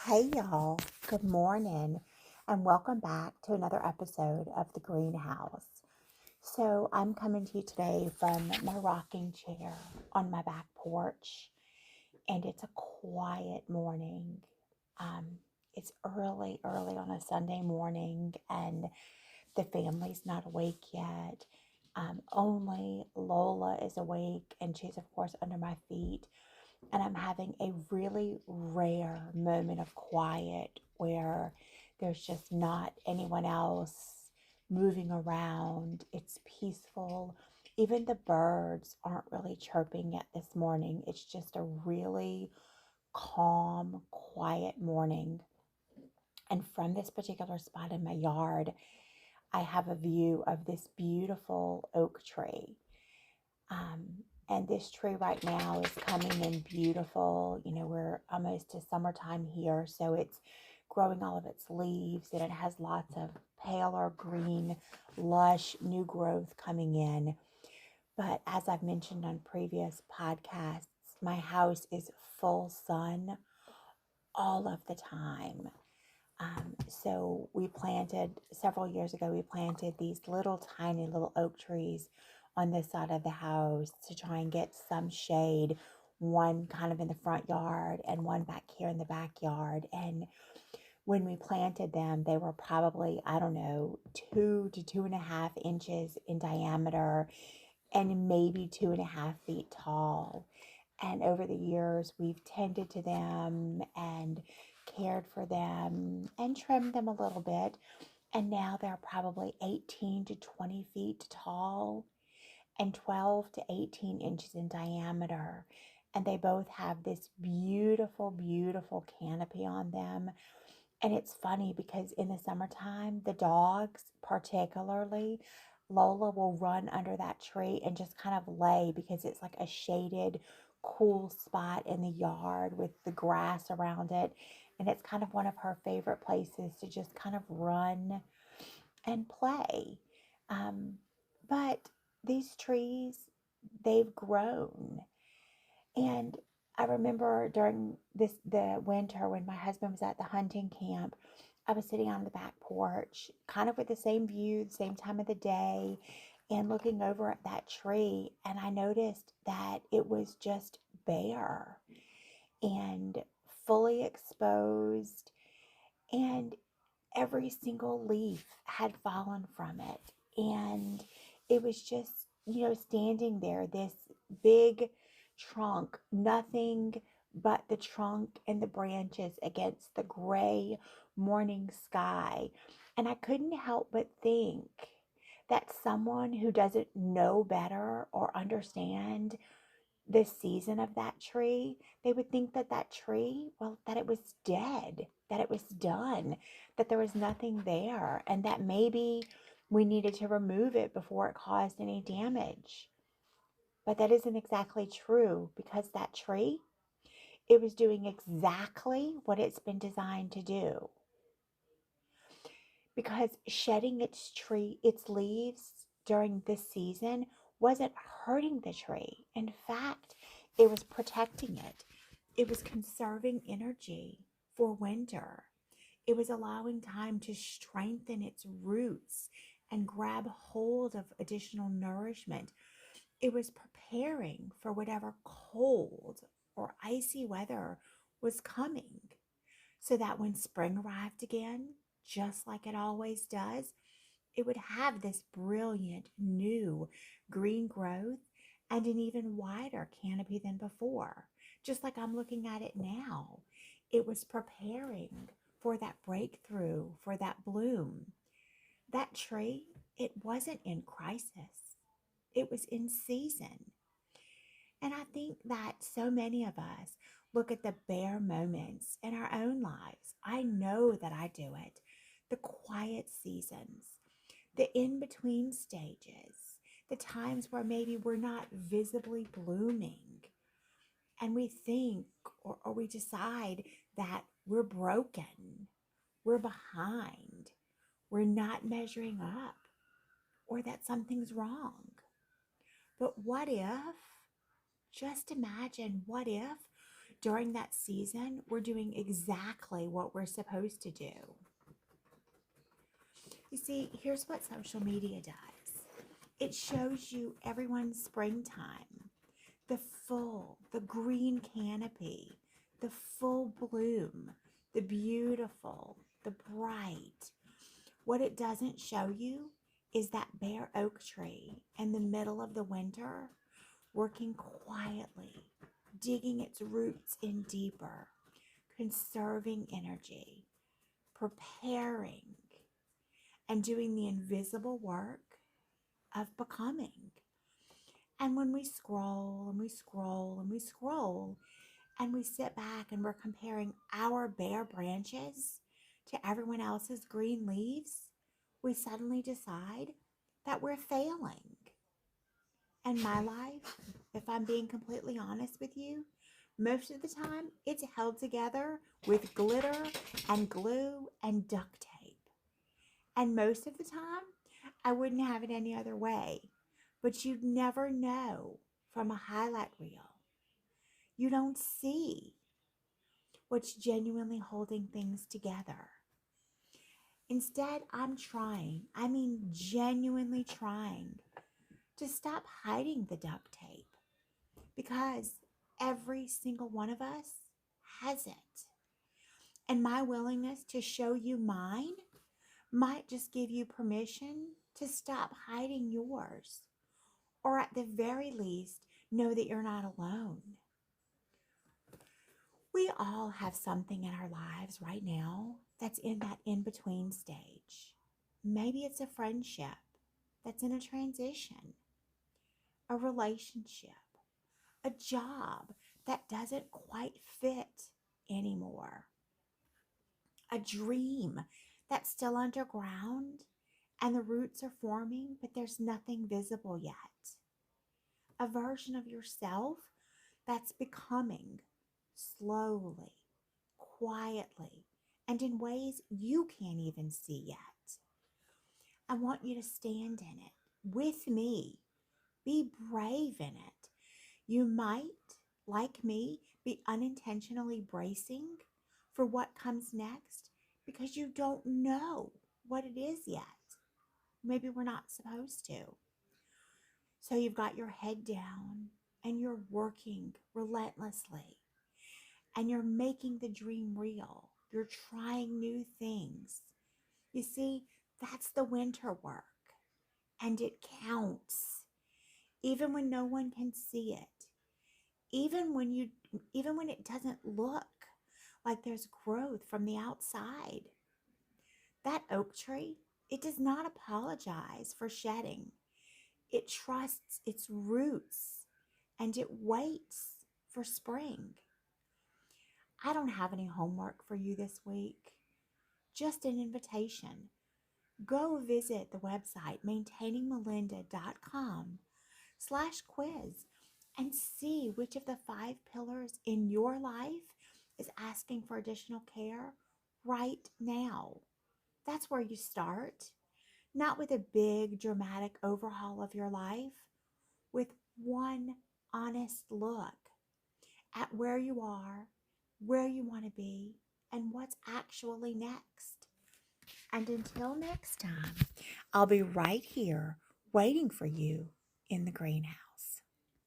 Hey y'all, good morning, and welcome back to another episode of The Greenhouse. So, I'm coming to you today from my rocking chair on my back porch, and it's a quiet morning. Um, it's early on a Sunday morning, and the family's not awake yet. Only Lola is awake, and she's, of course, under my feet and I'm having a really rare moment of quiet where there's just not anyone else moving around. It's peaceful. Even the birds aren't really chirping yet this morning. It's just a really calm, quiet morning. And from this particular spot in my yard, I have a view of this beautiful oak tree. And this tree right now is coming in beautiful. We're almost to summertime here, so it's growing all of its leaves and it has lots of paler green, lush new growth coming in. But as I've mentioned on previous podcasts, my house is full sun all of the time. So we planted several years ago, we planted these little tiny little oak trees on this side of the house to try and get some shade, one kind of in the front yard and one back here in the backyard. And when we planted them, they were probably, I don't know, 2 to 2.5 inches in diameter and maybe 2.5 feet tall. And over the years, we've tended to them and cared for them and trimmed them a little bit. And now they're probably 18 to 20 feet tall and 12 to 18 inches in diameter. And they both have this beautiful, beautiful canopy on them. And it's funny because in the summertime, the dogs, particularly, Lola will run under that tree and just kind of lay because it's like a shaded, cool spot in the yard with the grass around it. And it's kind of one of her favorite places to just kind of run and play. Um, but these trees, they've grown. And I remember during the winter when my husband was at the hunting camp, I was sitting on the back porch, kind of with the same view, the same time of the day, and looking over at that tree. And I noticed that it was just bare and fully exposed, and every single leaf had fallen from it. And it was just, standing there, this big trunk, nothing but the trunk and the branches against the gray morning sky. And I couldn't help but think that someone who doesn't know better or understand the season of that tree, they would think that that tree, well, that it was dead, that it was done, that there was nothing there, and that maybe we needed to remove it before it caused any damage. But that isn't exactly true because that tree, it was doing exactly what it's been designed to do. Because shedding its leaves during this season wasn't hurting the tree. In fact, it was protecting it. It was conserving energy for winter. It was allowing time to strengthen its roots and grab hold of additional nourishment. It was preparing for whatever cold or icy weather was coming so that when spring arrived again, just like it always does, it would have this brilliant new green growth and an even wider canopy than before. Just like I'm looking at it now, it was preparing for that breakthrough, for that bloom. That tree, it wasn't in crisis, it was in season. And I think that so many of us look at the bare moments in our own lives. I know that I do it. The quiet seasons, the in between stages, the times where maybe we're not visibly blooming. And we think or we decide that we're broken, we're behind, we're not measuring up, or that something's wrong. But what if, just imagine, what if during that season, we're doing exactly what we're supposed to do. You see, here's what social media does. It shows you everyone's springtime, the green canopy, the full bloom, the beautiful, the bright. What it doesn't show you is that bare oak tree in the middle of the winter, working quietly, digging its roots in deeper, conserving energy, preparing, and doing the invisible work of becoming. And when we scroll and we scroll and we scroll and we sit back and we're comparing our bare branches to everyone else's green leaves, we suddenly decide that we're failing. And my life, if I'm being completely honest with you, most of the time it's held together with glitter and glue and duct tape. And most of the time, I wouldn't have it any other way. But you'd never know from a highlight reel. You don't see what's genuinely holding things together. Instead, I'm genuinely trying to stop hiding the duct tape, because every single one of us has it. And my willingness to show you mine might just give you permission to stop hiding yours, or at the very least, know that you're not alone. We all have something in our lives right now that's in that in-between stage. Maybe it's a friendship that's in a transition, a relationship, a job that doesn't quite fit anymore, a dream that's still underground and the roots are forming, but there's nothing visible yet. A version of yourself that's becoming slowly, quietly, and in ways you can't even see yet. I want you to stand in it with me. Be brave in it. You might, like me, be unintentionally bracing for what comes next because you don't know what it is yet. Maybe we're not supposed to. So you've got your head down and you're working relentlessly and you're making the dream real. You're trying new things. You see, that's the winter work, and it counts. Even when no one can see it. Even when it doesn't look like there's growth from the outside. That oak tree, it does not apologize for shedding. It trusts its roots and it waits for spring. I don't have any homework for you this week, just an invitation. Go visit the website maintainingmelinda.com/quiz and see which of the 5 pillars in your life is asking for additional care right now. That's where you start, not with a big dramatic overhaul of your life, with one honest look at where you are, where you want to be, and what's actually next. And until next time, I'll be right here waiting for you in the greenhouse.